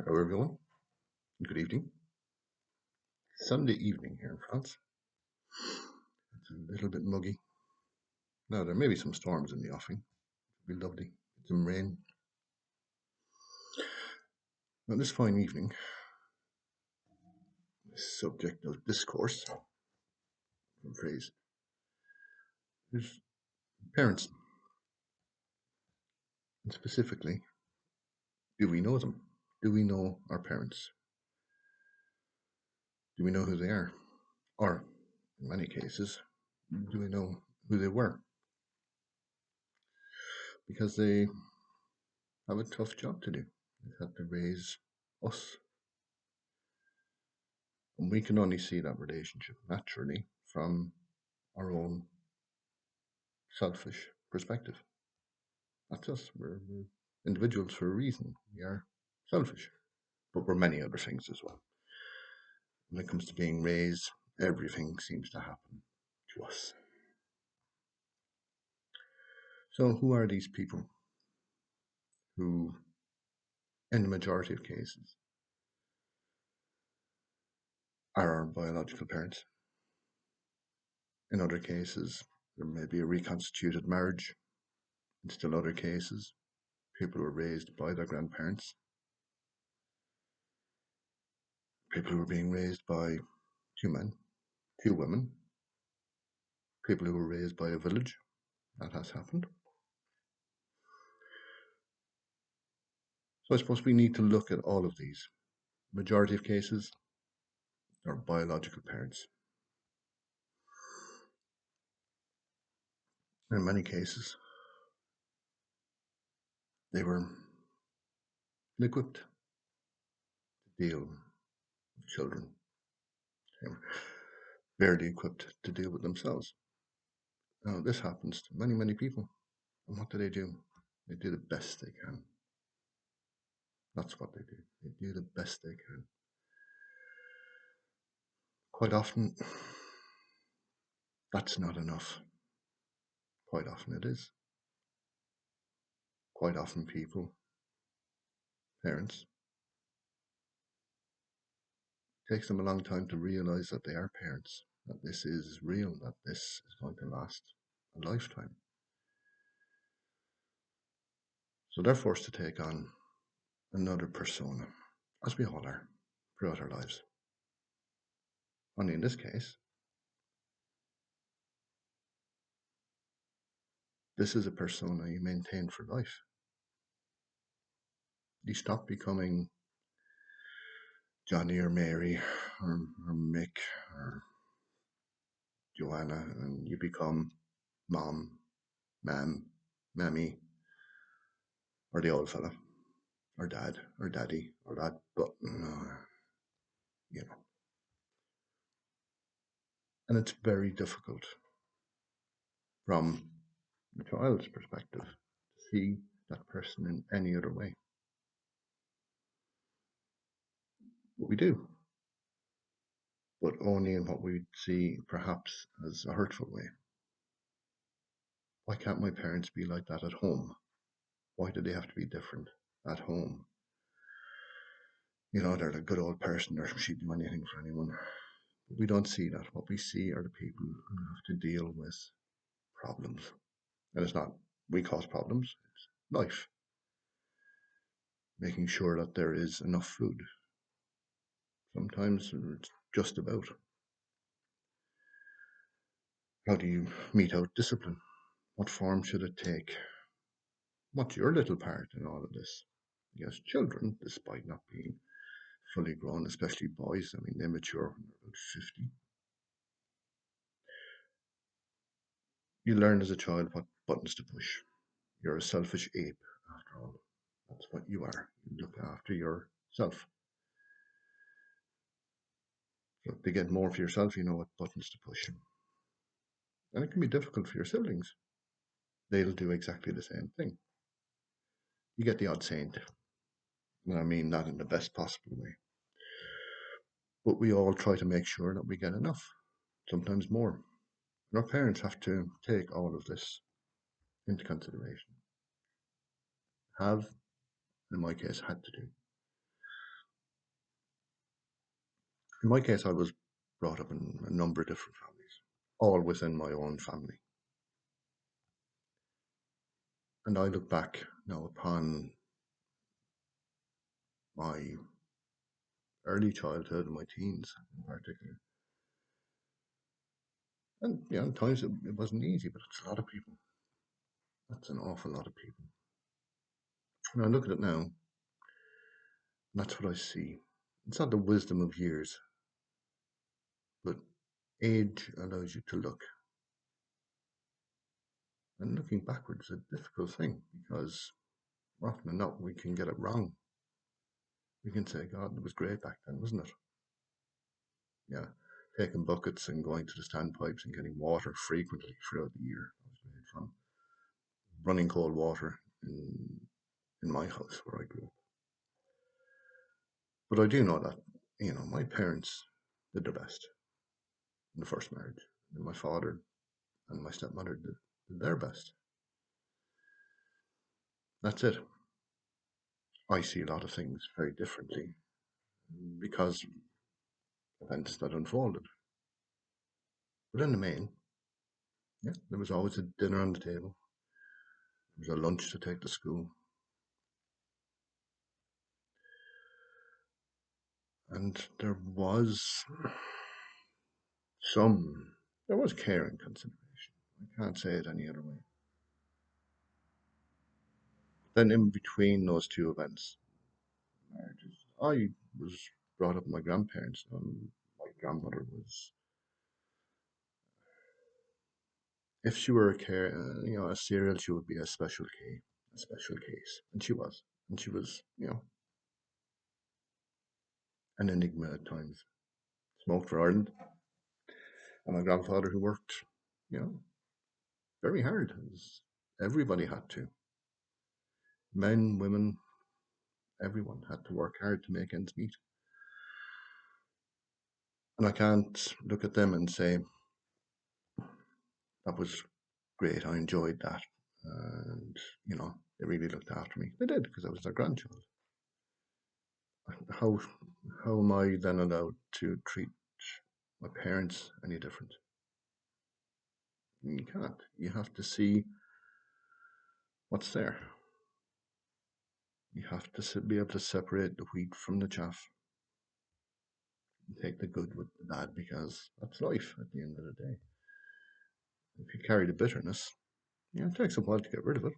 Hello, everyone. Good evening. Sunday evening here in France. It's a little bit muggy. Now, there may be some storms in the offing. It'll be lovely. Some rain. Now, this fine evening, the subject of discourse, from phrase, is parents. And specifically, do we know them? Do we know our parents? Do we know who they are? Or, in many cases, do we know who they were? Because they have a tough job to do. They've had to raise us. And we can only see that relationship naturally from our own selfish perspective. That's us. We're individuals for a reason. We are selfish, but we're many other things as well. When it comes to being raised, everything seems to happen to us. So, who are these people who, in the majority of cases, are our biological parents? In other cases, there may be a reconstituted marriage. In still other cases, people who were raised by their grandparents, people who were being raised by two men, two women, people who were raised by a village. That has happened. So I suppose we need to look at all of these. Majority of cases are biological parents. In many cases, they were equipped to deal with children. They were barely equipped to deal with themselves. Now, this happens to many, many people. And what do? They do the best they can. That's what they do. They do the best they can. Quite often, that's not enough. Quite often it is. Quite often people, parents, it takes them a long time to realize that they are parents, that this is real, that this is going to last a lifetime. So they're forced to take on another persona, as we all are, throughout our lives. Only in this case, this is a persona you maintain for life. You stop becoming Johnny or Mary or Mick or Joanna, and you become mom, mam, mammy, or the old fella, or dad, or daddy, or that button, you know. And it's very difficult from the child's perspective to see that person in any other way. But we do, but only in what we see perhaps as a hurtful way. Why can't my parents be like that at home? Why do they have to be different at home? You know, they're a good old person, or she'd do anything for anyone. But we don't see that. What we see are the people who have to deal with problems. And it's not we cause problems, it's life. Making sure that there is enough food. Sometimes it's just about. How do you mete out discipline? What form should it take? What's your little part in all of this? Yes, children, despite not being fully grown, especially boys, I mean, they mature when they're about 50. You learn as a child what buttons to push. You're a selfish ape, after all. That's what you are. You look after yourself. So to get more for yourself, you know what buttons to push. And it can be difficult for your siblings. They'll do exactly the same thing. You get the odd saint. And I mean that in the best possible way. But we all try to make sure that we get enough, sometimes more. And our parents have to take all of this into consideration. Have, in my case, had to do. In my case, I was brought up in a number of different families, all within my own family. And I look back now upon my early childhood and my teens in particular. And yeah, at times it wasn't easy, but it's a lot of people. That's an awful lot of people. And I look at it now, and that's what I see. It's not the wisdom of years, but age allows you to look. And looking backwards is a difficult thing because often enough we can get it wrong. We can say, God, it was great back then, wasn't it? Yeah. Taking buckets and going to the standpipes and getting water frequently throughout the year. That was great fun. Running cold water in my house where I grew up. But I do know that, my parents did their best in the first marriage. And my father and my stepmother did their best. That's it. I see a lot of things very differently because events that unfolded. But in the main, yeah, there was always a dinner on the table. There was a lunch to take to school. And some, there was care and consideration. I can't say it any other way. Then in between those two events, marriages, I was brought up with my grandparents. My grandmother was, if she were a cereal, she would be a special case, and she was, an enigma at times. Smoked for Ireland, and my grandfather who worked, you know, very hard, as everybody had to. Men, women, everyone had to work hard to make ends meet. And I can't look at them and say that was great. I enjoyed that, and they really looked after me. They did because I was their grandchild. How how am I then allowed to treat my parents any different? You can't. You have to see what's there. You have to be able to separate the wheat from the chaff. And take the good with the bad because that's life at the end of the day. If you carry the bitterness, it takes a while to get rid of it.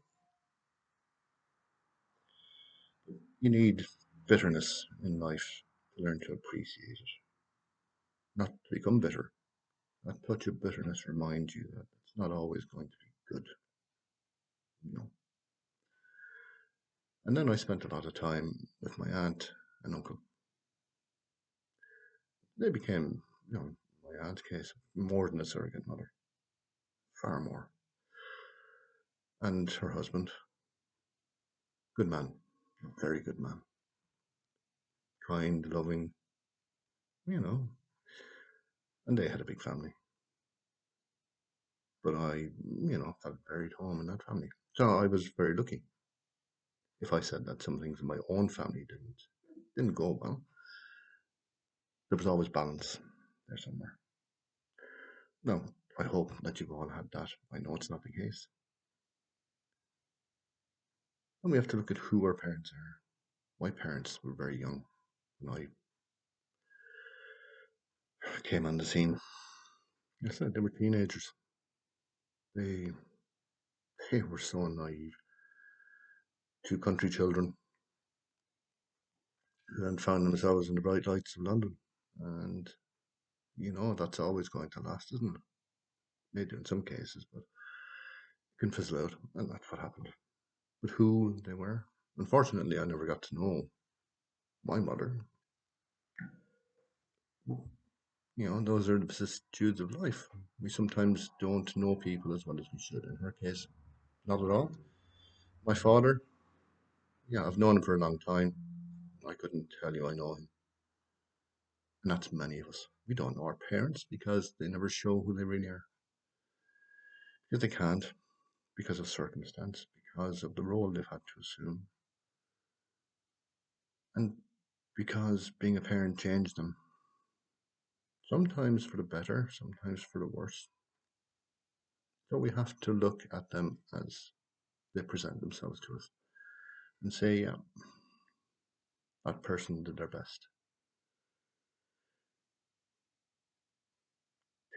You need bitterness in life to learn to appreciate it, not to become bitter. That touch of bitterness reminds you that it's not always going to be good, you know. And then I spent a lot of time with my aunt and uncle. They became, my aunt's case, more than a surrogate mother, far more. And her husband, good man, a very good man, kind, loving, you know, and they had a big family. But I, felt very at home in that family. So I was very lucky. If I said that some things in my own family didn't go well, there was always balance there somewhere. No, I hope that you've all had that. I know it's not the case. And we have to look at who our parents are. My parents were very young when I came on the scene. I said they were teenagers. They they were so naive. Two country children who then found themselves in the bright lights of London. And that's always going to last, isn't it? Maybe in some cases, but it can fizzle out, and that's what happened. But who they were, unfortunately, I never got to know my mother. Those are the vicissitudes of life. We sometimes don't know people as well as we should. In her case, not at all. My father, yeah, I've known him for a long time. I couldn't tell you I know him. And that's many of us. We don't know our parents because they never show who they really are. Because they can't, because of circumstance, because of the role they've had to assume, and because being a parent changed them. sometimes for the better, sometimes for the worse. So we have to look at them as they present themselves to us and say, yeah, that person did their best.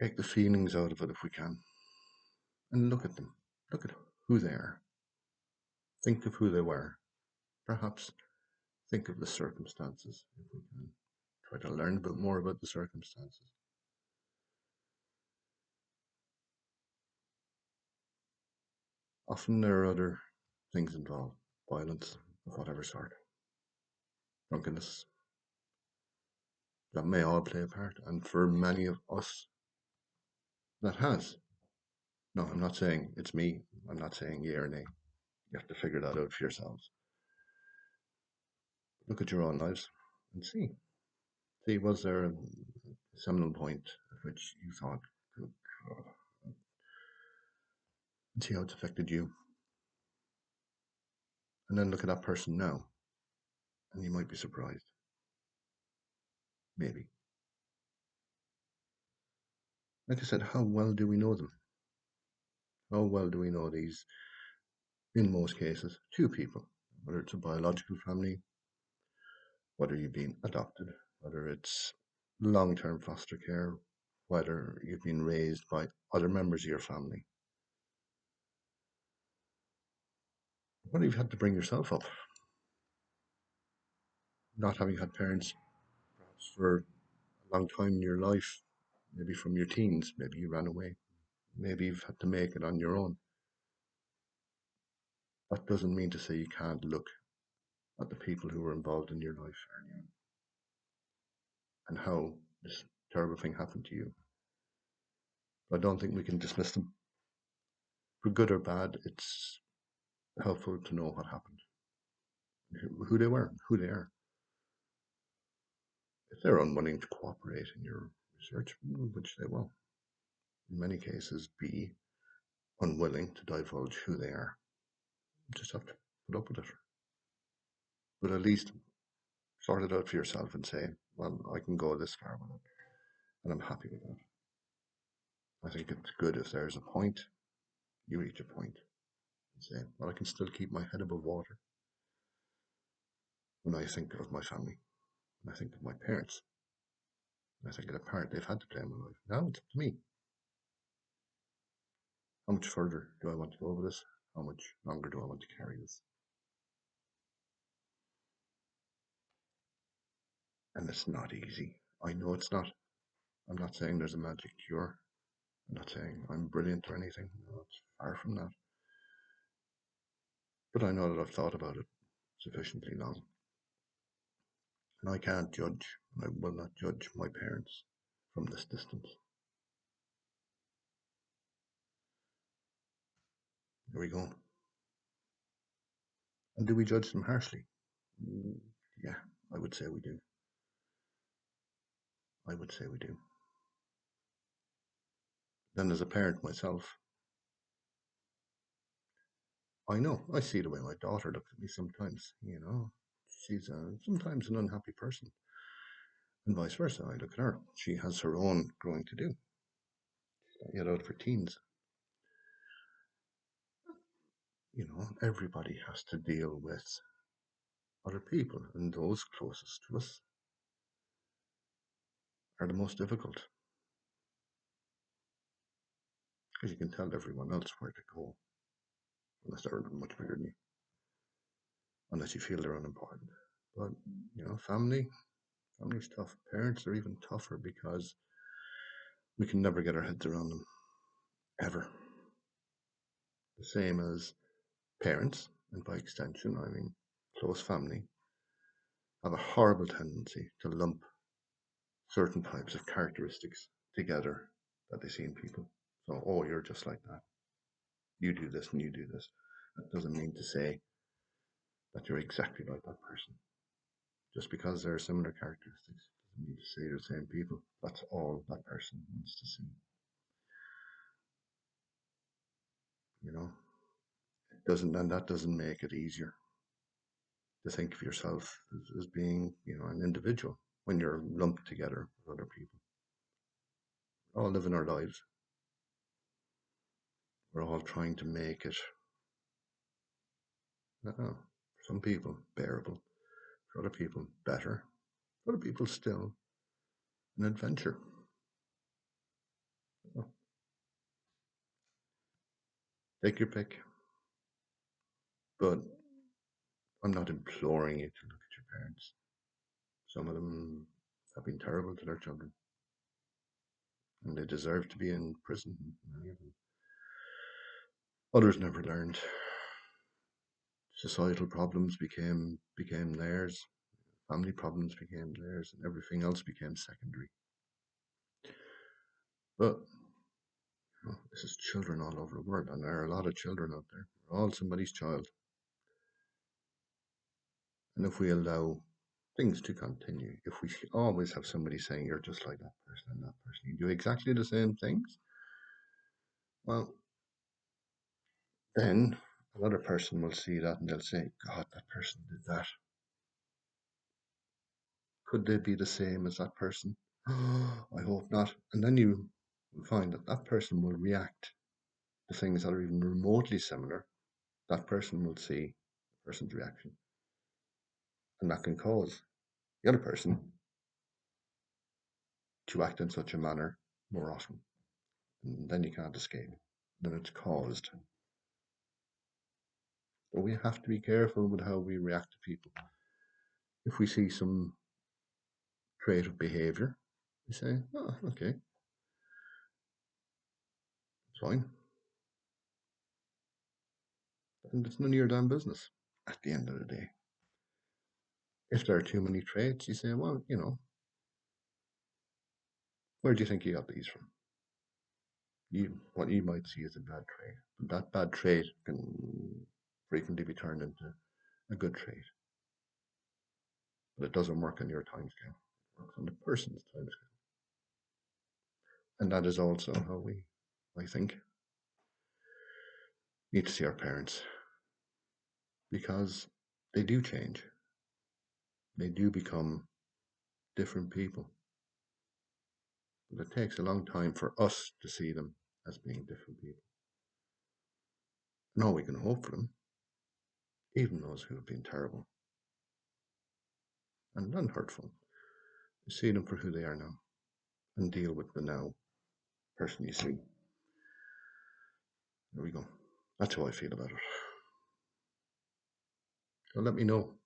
Take the feelings out of it if we can and look at them. Look at who they are. Think of who they were. Perhaps think of the circumstances if we can. Try to learn a bit more about the circumstances. Often there are other things involved, violence of whatever sort, drunkenness, that may all play a part. And for many of us, that has. No, I'm not saying it's me. I'm not saying yea or nay. You have to figure that out for yourselves. Look at your own lives and see. See, was there a seminal point at which you thought, "Good God," and see how it's affected you? And then look at that person now, and you might be surprised. Maybe. Like I said, how well do we know them? How well do we know these, in most cases, two people? Whether it's a biological family, whether you've been adopted, whether it's long term foster care, whether you've been raised by other members of your family, whether you've had to bring yourself up, not having had parents perhaps for a long time in your life, maybe from your teens, maybe you ran away, maybe you've had to make it on your own. That doesn't mean to say you can't look at the people who were involved in your life early on and how this terrible thing happened to you. I don't think we can dismiss them. For good or bad, it's helpful to know what happened, who they were, who they are. If they're unwilling to cooperate in your research, which they will, in many cases, be unwilling to divulge who they are, you just have to put up with it. But at least sort it out for yourself and say, well, I can go this far with it, and I'm happy with that. I think it's good if there's a point, you reach a point and say, well, I can still keep my head above water when I think of my family, when I think of my parents, when I think of the part they've had to play in my life. Now it's up to me. How much further do I want to go with this? How much longer do I want to carry this? And it's not easy. I know it's not. I'm not saying there's a magic cure. I'm not saying I'm brilliant or anything. No, it's far from that. But I know that I've thought about it sufficiently long. And I can't judge, and I will not judge my parents from this distance. There we go. And do we judge them harshly? Mm, yeah, I would say we do. I would say we do. Then, as a parent myself, I know, I see the way my daughter looks at me sometimes, She's sometimes an unhappy person, and vice versa. I look at her. She has her own growing to do. Get out of her teens. Everybody has to deal with other people, and those closest to us are the most difficult because you can tell everyone else where to go unless they're much bigger than you, unless you feel they're unimportant. But family's tough. Parents are even tougher because we can never get our heads around them ever. The same as parents, and by extension, I mean close family, have a horrible tendency to lump certain types of characteristics together that they see in people. So, oh, you're just like that. You do this and you do this. That doesn't mean to say that you're exactly like that person. Just because there are similar characteristics doesn't mean to say you're the same people. That's all that person wants to see. You know, it doesn't, and that doesn't make it easier to think of yourself as being, an individual when you're lumped together with other people. We're all living our lives. We're all trying to make it, for some people, bearable. For other people, better. For other people, still an adventure. Oh, take your pick. But I'm not imploring you to look at your parents. Some of them have been terrible to their children, and they deserve to be in prison. Many of them. Others never learned. Societal problems became theirs. Family problems became theirs, and everything else became secondary. But this is children all over the world, and there are a lot of children out there. We're all somebody's child. And if we allow things to continue, if we always have somebody saying, you're just like that person and that person, you do exactly the same things, well, then another person will see that and they'll say, God, that person did that. Could they be the same as that person? I hope not. And then you will find that that person will react to things that are even remotely similar. That person will see the person's reaction. And that can cause the other person to act in such a manner more often. And then you can't escape. Then it's caused. But we have to be careful with how we react to people. If we see some trait of behavior, we say, oh, okay, it's fine. And it's none of your damn business at the end of the day. If there are too many traits, you say, well, where do you think you got these from? What you might see as a bad trait, but that bad trait can frequently be turned into a good trait. But it doesn't work on your time scale. It works on the person's time scale. And that is also how we, I think, need to see our parents. Because they do change. They do become different people. But it takes a long time for us to see them as being different people. And all we can hope for them, even those who have been terrible and unhurtful, is see them for who they are now and deal with the now person you see. There we go. That's how I feel about it. So let me know.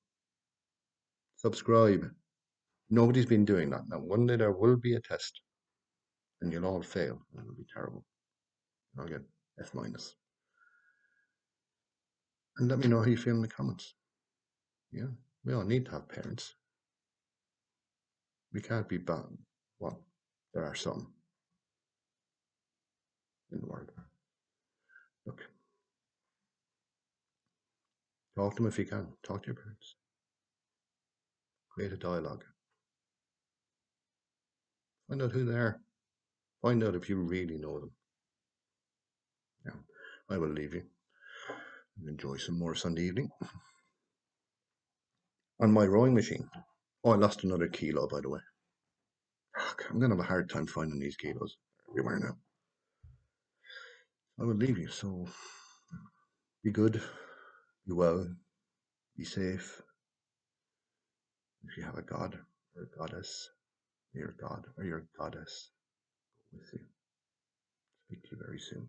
Subscribe. Nobody's been doing that. Now, one day there will be a test and you'll all fail and it'll be terrible. I'll get F minus. And let me know how you feel in the comments. Yeah, we all need to have parents. We can't be bad. Well, there are some in the world. Look, talk to them if you can. Talk to your parents. Create a dialogue. Find out who they are. Find out if you really know them. Now, I will leave you and enjoy some more Sunday evening on my rowing machine. Oh, I lost another kilo, by the way. I'm going to have a hard time finding these kilos everywhere now. I will leave you, so be good, be well, be safe. If you have a god or a goddess, your god or your goddess go with you. Speak to you very soon.